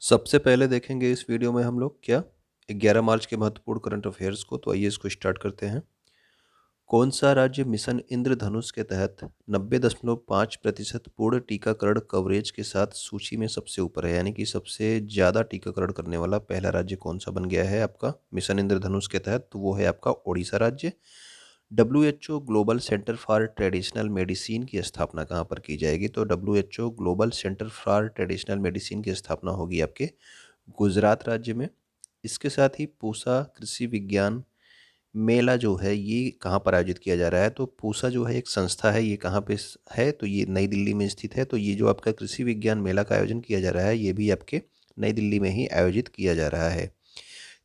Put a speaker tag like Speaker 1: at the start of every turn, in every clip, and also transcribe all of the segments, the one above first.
Speaker 1: सबसे पहले देखेंगे इस वीडियो में हम लोग क्या 11 मार्च के महत्वपूर्ण करंट अफेयर्स को। तो आइए इसको स्टार्ट करते हैं। कौन सा राज्य मिशन इंद्रधनुष के तहत 90.5% पूर्ण टीकाकरण कवरेज के साथ सूची में सबसे ऊपर है, यानी कि सबसे ज़्यादा टीकाकरण करने वाला पहला राज्य कौन सा बन गया है आपका मिशन इंद्रधनुष के तहत? तो वो है आपका ओडिशा राज्य। WHO global centre for traditional medicine की स्थापना कहाँ पर की जाएगी? तो WHO global centre for traditional medicine की स्थापना होगी आपके गुजरात राज्य में। इसके साथ ही पूसा कृषि विज्ञान मेला जो है ये कहाँ पर आयोजित किया जा रहा है? तो पूसा जो है एक संस्था है, ये कहाँ पे है? तो ये नई दिल्ली में स्थित है। तो ये जो आपका कृषि विज्ञान मेला का आयोजन किया जा रहा है ये भी आपके नई दिल्ली में ही आयोजित किया जा रहा है।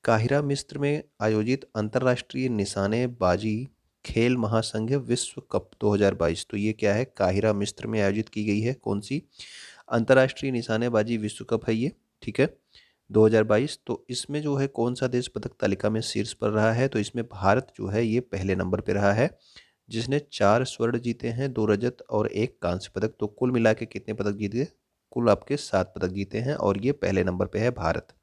Speaker 1: काहिरा मिस्र में आयोजित अंतर्राष्ट्रीय निशानेबाजी खेल महासंघ विश्व कप 2022, तो ये क्या है? काहिरा मिस्र में आयोजित की गई है कौन सी अंतर्राष्ट्रीय निशानेबाजी विश्व कप है ये, ठीक है, 2022। तो इसमें जो है कौन सा देश पदक तालिका में शीर्ष पर रहा है? तो इसमें भारत जो है ये पहले नंबर पे रहा है, जिसने 4 स्वर्ण जीते हैं, 2 रजत और 1 कांस्य पदक। तो कुल मिला के कितने पदक जीते? कुल आपके 7 पदक जीते हैं और ये पहले नंबर पे है भारत।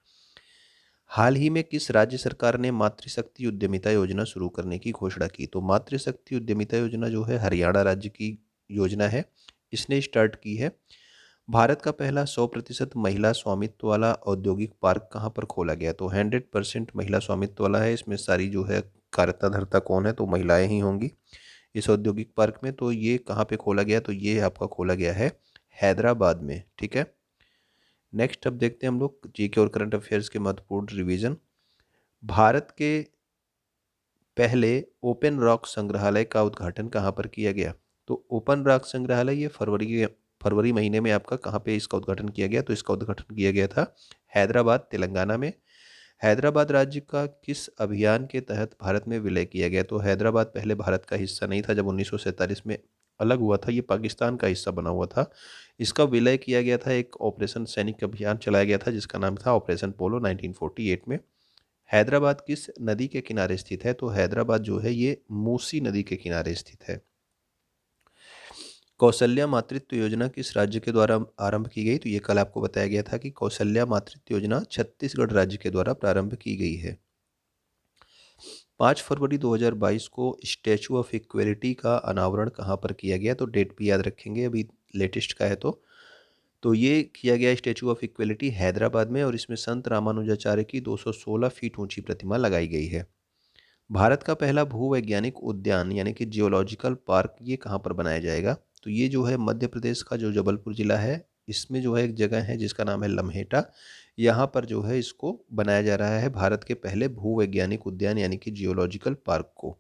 Speaker 1: हाल ही में किस राज्य सरकार ने मातृशक्ति उद्यमिता योजना शुरू करने की घोषणा की? तो मातृशक्ति उद्यमिता योजना जो है हरियाणा राज्य की योजना है, इसने स्टार्ट की है। भारत का पहला 100% महिला स्वामित्व वाला औद्योगिक पार्क कहाँ पर खोला गया? तो 100% महिला स्वामित्व वाला है, इसमें सारी जो है कार्यता धर्ता कौन है? तो महिलाएं ही होंगी इस औद्योगिक पार्क में। तो ये कहाँ पे खोला गया? तो ये आपका खोला गया है हैदराबाद में, ठीक है। नेक्स्ट अब देखते हैं हम लोग जीके और करंट अफेयर्स के महत्वपूर्ण रिवीजन। भारत के पहले ओपन रॉक संग्रहालय का उद्घाटन कहाँ पर किया गया? तो ओपन रॉक संग्रहालय ये फरवरी महीने में आपका कहाँ पे इसका उद्घाटन किया गया? तो इसका उद्घाटन किया गया था हैदराबाद तेलंगाना में। हैदराबाद राज्य का किस अभियान के तहत भारत में विलय किया गया? तो हैदराबाद पहले भारत का हिस्सा नहीं था, जब 1947 में अलग हुआ था, ये पाकिस्तान का हिस्सा बना हुआ था। इसका विलय किया गया था, एक ऑपरेशन सैनिक अभियान चलाया गया था जिसका नाम था ऑपरेशन पोलो 1948 में। हैदराबाद किस नदी के किनारे स्थित है? तो हैदराबाद जो है ये मूसी नदी के किनारे स्थित है। कौशल्या मातृत्व योजना किस राज्य के द्वारा आरंभ की गई? तो ये कल आपको बताया गया था कि कौशल्या मातृत्व योजना छत्तीसगढ़ राज्य के द्वारा प्रारंभ की गई है। 5 फरवरी 2022 को स्टैचू ऑफ इक्वलिटी का अनावरण कहाँ पर किया गया? तो डेट भी याद रखेंगे, अभी लेटेस्ट का है। तो ये किया गया स्टैचू ऑफ इक्वलिटी हैदराबाद में, और इसमें संत रामानुजाचार्य की 216 फीट ऊंची प्रतिमा लगाई गई है। भारत का पहला भूवैज्ञानिक उद्यान यानी कि जियोलॉजिकल पार्क ये कहाँ पर बनाया जाएगा? तो ये जो है मध्य प्रदेश का जो जबलपुर जिला है, इसमें जो है एक जगह है जिसका नाम है लम्हेटा। यहाँ पर जो है इसको बनाया जा रहा है भारत के पहले भूवैज्ञानिक उद्यान यानी कि जियोलॉजिकल पार्क को।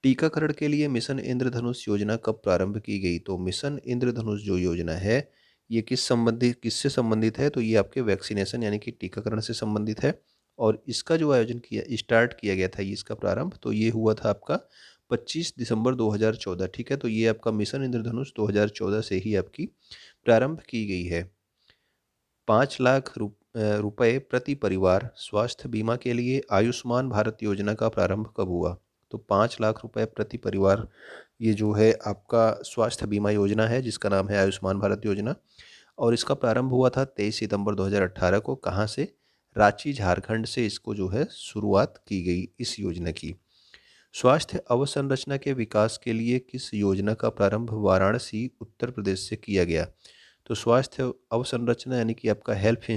Speaker 1: टीकाकरण के लिए मिशन इंद्रधनुष योजना कब प्रारंभ की गई? तो मिशन इंद्रधनुष जो योजना है ये किससे संबंधित है? तो ये आपके वैक्सीनेशन यानी कि टीकाकरण से संबंधित है। और इसका जो आयोजन किया स्टार्ट किया गया था, इसका प्रारंभ तो ये हुआ था आपका 25 दिसंबर 2014, ठीक है। तो ये आपका मिशन इंद्रधनुष 2014 से ही आपकी प्रारंभ की गई है। 5 लाख रुपए प्रति परिवार स्वास्थ्य बीमा के लिए आयुष्मान भारत योजना का प्रारंभ कब हुआ? तो 5 लाख रुपए प्रति परिवार ये जो है आपका स्वास्थ्य बीमा योजना है जिसका नाम है आयुष्मान भारत योजना, और इसका प्रारंभ हुआ था 23 सितंबर 2018 को। कहाँ से? रांची झारखंड से इसको जो है शुरुआत की गई इस योजना की। स्वास्थ्य अवसंरचना के विकास के लिए किस योजना का प्रारंभ वाराणसी उत्तर प्रदेश से किया गया? तो स्वास्थ्य अवसंरचना यानी कि आपका हेल्थ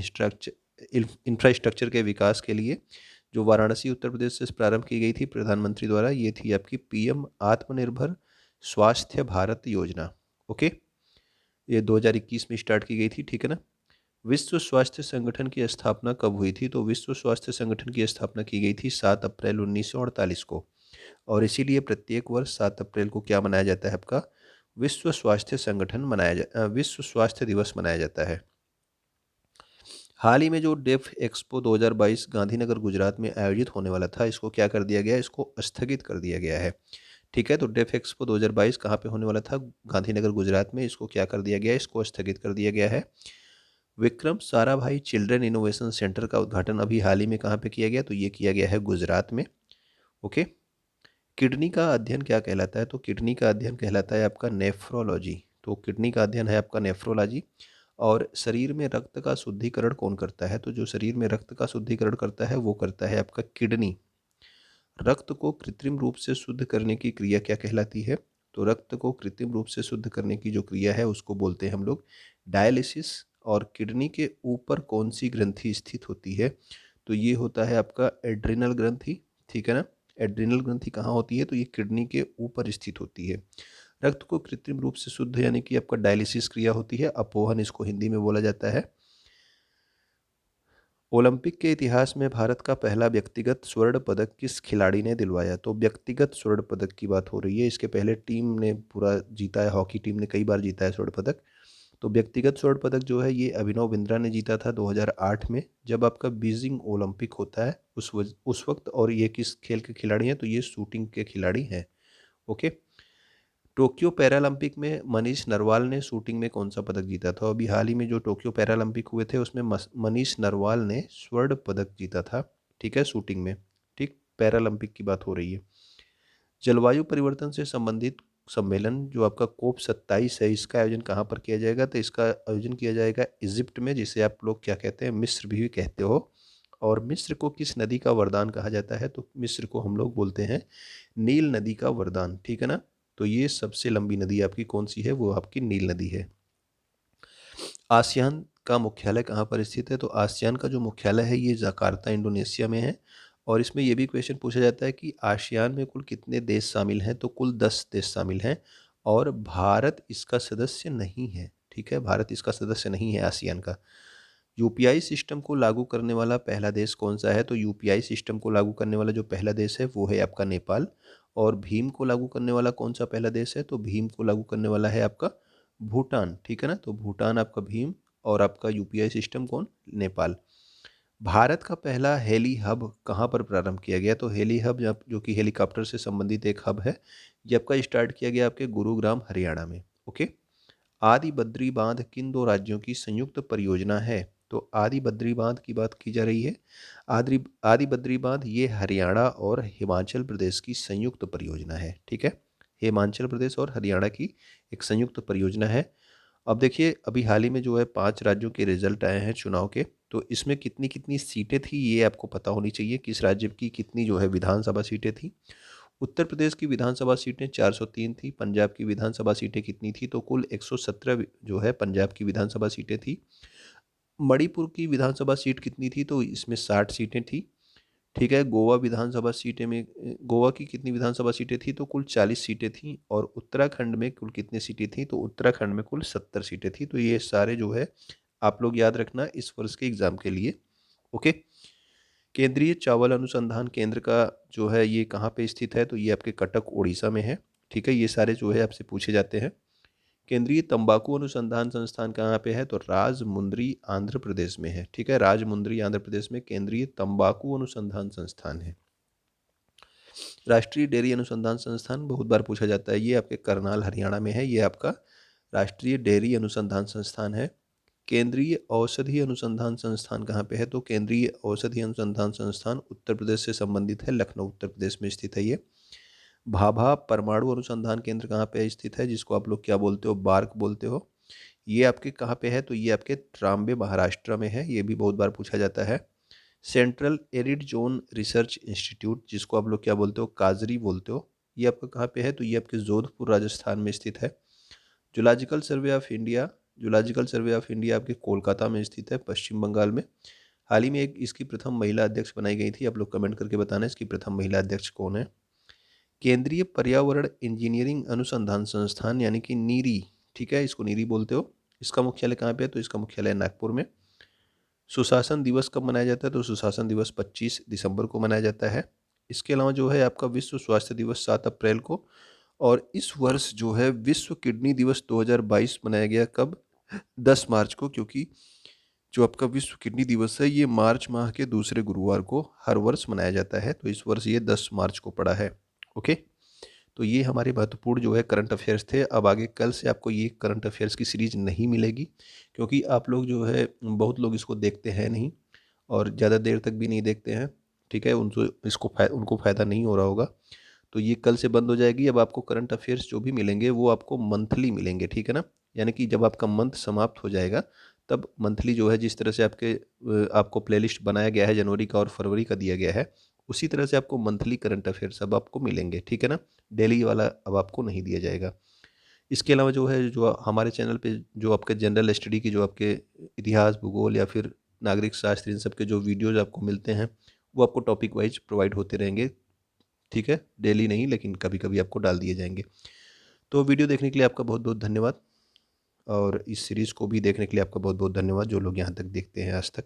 Speaker 1: इंफ्रास्ट्रक्चर के विकास के लिए जो वाराणसी उत्तर प्रदेश से प्रारंभ की गई थी प्रधानमंत्री द्वारा, ये थी आपकी पीएम आत्मनिर्भर स्वास्थ्य भारत योजना। ओके, ये 2021 में स्टार्ट की गई थी, ठीक है ना। विश्व स्वास्थ्य संगठन की स्थापना कब हुई थी? तो विश्व स्वास्थ्य संगठन की स्थापना की गई थी 7 अप्रैल 1948 को, और इसीलिए प्रत्येक वर्ष 7 अप्रैल को क्या मनाया जाता है आपका विश्व स्वास्थ्य दिवस मनाया जाता है। हाल ही में जो डेफ एक्सपो 2022 गांधीनगर गुजरात में आयोजित होने वाला था, इसको क्या कर दिया गया? इसको स्थगित कर दिया गया है, ठीक है। तो डेफ एक्सपो 2022 कहाँ पे होने वाला था? गांधीनगर गुजरात में। इसको क्या कर दिया गया? इसको स्थगित कर दिया गया है। Vikram Sarabhai children innovation centre का उद्घाटन अभी हाल ही में कहाँ पे किया गया? तो ये किया गया है गुजरात में। ओके, किडनी का अध्ययन क्या कहलाता है? तो किडनी का अध्ययन कहलाता है आपका नेफ्रोलॉजी। तो किडनी का अध्ययन है आपका नेफ्रोलॉजी। और शरीर में रक्त का शुद्धिकरण कौन करता है? तो जो शरीर में रक्त का शुद्धिकरण करता है वो करता है आपका किडनी। रक्त को कृत्रिम रूप से शुद्ध करने की क्रिया क्या कहलाती है? तो रक्त को कृत्रिम रूप से शुद्ध करने की जो क्रिया है उसको बोलते हैं हम लोग डायलिसिस। और किडनी के ऊपर कौन सी ग्रंथि स्थित होती है? तो ये होता है आपका एड्रिनल ग्रंथि, ठीक है ना। एड्रिनल ग्रंथि कहाँ होती है? तो ये किडनी के ऊपर स्थित होती है। रक्त को कृत्रिम रूप से शुद्ध यानी कि आपका डायलिसिस क्रिया होती है, अपोहन इसको हिंदी में बोला जाता है। ओलंपिक के इतिहास में भारत का पहला व्यक्तिगत स्वर्ण पदक किस खिलाड़ी ने दिलवाया? तो व्यक्तिगत स्वर्ण पदक की बात हो रही है। इसके पहले टीम ने पूरा जीता है, हॉकी टीम ने कई बार जीता है स्वर्ण पदक। तो व्यक्तिगत स्वर्ण पदक जो है ये अभिनव बिंद्रा ने जीता था 2008 में, जब आपका बीजिंग ओलंपिक होता है उस वक्त। और ये किस खेल के खिलाड़ी हैं? तो ये शूटिंग के खिलाड़ी हैं। ओके। टोक्यो पैरालंपिक में मनीष नरवाल ने शूटिंग में कौन सा पदक जीता था? अभी हाल ही में जो टोक्यो पैरालंपिक हुए थे उसमें मनीष नरवाल ने स्वर्ण पदक जीता था, ठीक है, शूटिंग में। ठीक, पैरालंपिक की बात हो रही है। जलवायु परिवर्तन से संबंधित सम्मेलन जो आपका COP27 है, इसका आयोजन कहाँ पर किया जाएगा? तो इसका आयोजन किया जाएगा इजिप्ट में, जिसे आप लोग क्या कहते हैं, मिस्र भी कहते हो। और मिस्र को किस नदी का वरदान कहा जाता है? तो मिस्र को हम लोग बोलते हैं नील नदी का वरदान, ठीक है ना। तो ये सबसे लंबी नदी आपकी कौन सी है? वो आपकी नील नदी है। आसियान का मुख्यालय कहाँ पर स्थित है? तो आसियान का जो मुख्यालय है ये जकार्ता इंडोनेशिया में है। और इसमें ये भी क्वेश्चन पूछा जाता है कि आसियान में कुल कितने देश शामिल हैं? तो कुल 10 देश शामिल हैं और भारत इसका सदस्य नहीं है, ठीक है, भारत इसका सदस्य नहीं है आसियान का। यूपीआई सिस्टम को लागू करने वाला पहला देश कौन सा है? तो यूपीआई सिस्टम को लागू करने वाला जो पहला देश है वो है आपका नेपाल। और भीम को लागू करने वाला कौन सा पहला देश है? तो भीम को लागू करने वाला है आपका भूटान, ठीक है ना। तो भूटान आपका भीम, और आपका यूपीआई सिस्टम कौन? नेपाल। भारत का पहला हेली हब कहाँ पर प्रारंभ किया गया? तो हेली हब जो कि हेलीकॉप्टर से संबंधित एक हब है, ये आपका स्टार्ट किया गया आपके गुरुग्राम हरियाणा में। ओके। आदि बद्री बांध किन दो राज्यों की संयुक्त परियोजना है? तो आदि बद्री बांध की बात की जा रही है। आदि बद्री बांध ये हरियाणा और हिमाचल प्रदेश की संयुक्त परियोजना है, ठीक है। हिमाचल प्रदेश और हरियाणा की एक संयुक्त परियोजना है। अब देखिए, अभी हाल ही में जो है 5 राज्यों के रिजल्ट आए हैं चुनाव के। तो इसमें कितनी कितनी सीटें थी ये आपको पता होनी चाहिए, किस राज्य की कितनी जो है विधानसभा सीटें थी। उत्तर प्रदेश की विधानसभा सीटें 403 थी। पंजाब की विधानसभा सीटें कितनी थी? तो कुल 117 जो है पंजाब की विधानसभा सीटें थी। मणिपुर की विधानसभा सीट कितनी थी? तो इसमें 60 सीटें थी, ठीक है। गोवा विधानसभा सीटें में गोवा की कितनी विधानसभा सीटें थी? तो कुल 40 सीटें थी। और उत्तराखंड में कुल कितनी सीटें थी? तो उत्तराखंड में कुल 70 सीटें थी। तो ये सारे जो है आप लोग याद रखना इस वर्ष के एग्जाम के लिए। ओके। केंद्रीय चावल अनुसंधान केंद्र का जो है ये कहाँ पे स्थित है? तो ये आपके कटक उड़ीसा में है, ठीक है। ये सारे जो है आपसे पूछे जाते हैं। केंद्रीय तंबाकू अनुसंधान संस्थान कहाँ पे है? तो राजमुंद्री आंध्र प्रदेश में है, ठीक है। राजमुंद्री आंध्र प्रदेश में केंद्रीय तंबाकू अनुसंधान संस्थान है। राष्ट्रीय डेयरी अनुसंधान संस्थान बहुत बार पूछा जाता है, ये आपके करनाल हरियाणा में है। ये आपका राष्ट्रीय डेयरी अनुसंधान संस्थान है। केंद्रीय औषधि अनुसंधान संस्थान कहाँ पे है? तो केंद्रीय औषधि अनुसंधान संस्थान उत्तर प्रदेश से संबंधित है, लखनऊ उत्तर प्रदेश में स्थित है ये। भाभा परमाणु अनुसंधान केंद्र कहाँ पे स्थित है, जिसको आप लोग क्या बोलते हो? बार्क बोलते हो। ये आपके कहाँ पे है? तो ये आपके ट्राम्बे महाराष्ट्र में है, ये भी बहुत बार पूछा जाता है। Central arid zone research institute, जिसको आप लोग क्या बोलते हो? काजरी बोलते हो, ये आपका कहाँ पे है? तो ये आपके जोधपुर राजस्थान में स्थित है। Zoological survey of India zoological survey of India आपके कोलकाता में स्थित है, पश्चिम बंगाल में। हाल ही में एक इसकी प्रथम महिला अध्यक्ष बनाई गई थी, आप लोग कमेंट करके बताना इसकी प्रथम महिला अध्यक्ष कौन है। केंद्रीय पर्यावरण इंजीनियरिंग अनुसंधान संस्थान यानी कि नीरी, ठीक है, इसको नीरी बोलते हो, इसका मुख्यालय कहाँ पे है? तो इसका मुख्यालय नागपुर में। सुशासन दिवस कब मनाया जाता है? तो सुशासन दिवस 25 दिसंबर को मनाया जाता है। इसके अलावा जो है आपका विश्व स्वास्थ्य दिवस 7 अप्रैल को। और इस वर्ष जो है विश्व किडनी दिवस 2022 मनाया गया, कब? 10 मार्च को, क्योंकि जो आपका विश्व किडनी दिवस है ये मार्च माह के दूसरे गुरुवार को हर वर्ष मनाया जाता है। तो इस वर्ष ये 10 मार्च को पड़ा है। ओके। तो ये हमारे महत्वपूर्ण जो है करंट अफेयर्स थे। अब आगे कल से आपको ये करंट अफेयर्स की सीरीज नहीं मिलेगी, क्योंकि आप लोग जो है बहुत लोग इसको देखते हैं नहीं और ज़्यादा देर तक भी नहीं देखते हैं, ठीक है। उनको फ़ायदा नहीं हो रहा होगा। तो ये कल से बंद हो जाएगी। अब आपको करंट अफेयर्स जो भी मिलेंगे वो आपको मंथली मिलेंगे, ठीक है ना। यानी कि जब आपका मंथ समाप्त हो जाएगा तब मंथली जो है, जिस तरह से आपको प्लेलिस्ट बनाया गया है जनवरी का और फरवरी का दिया गया है, उसी तरह से आपको मंथली करंट अफेयर्स अब आपको मिलेंगे, ठीक है ना। डेली वाला अब आपको नहीं दिया जाएगा। इसके अलावा जो है, जो हमारे चैनल पे जो आपके जनरल स्टडी की, जो आपके इतिहास, भूगोल या फिर नागरिक शास्त्र, इन सब के जो वीडियोज़ आपको मिलते हैं वो आपको टॉपिक वाइज प्रोवाइड होते रहेंगे, ठीक है। डेली नहीं, लेकिन कभी कभी आपको डाल दिए जाएंगे। तो वीडियो देखने के लिए आपका बहुत बहुत धन्यवाद, और इस सीरीज़ को भी देखने के लिए आपका बहुत बहुत धन्यवाद, जो लोग यहाँ तक देखते हैं आज तक।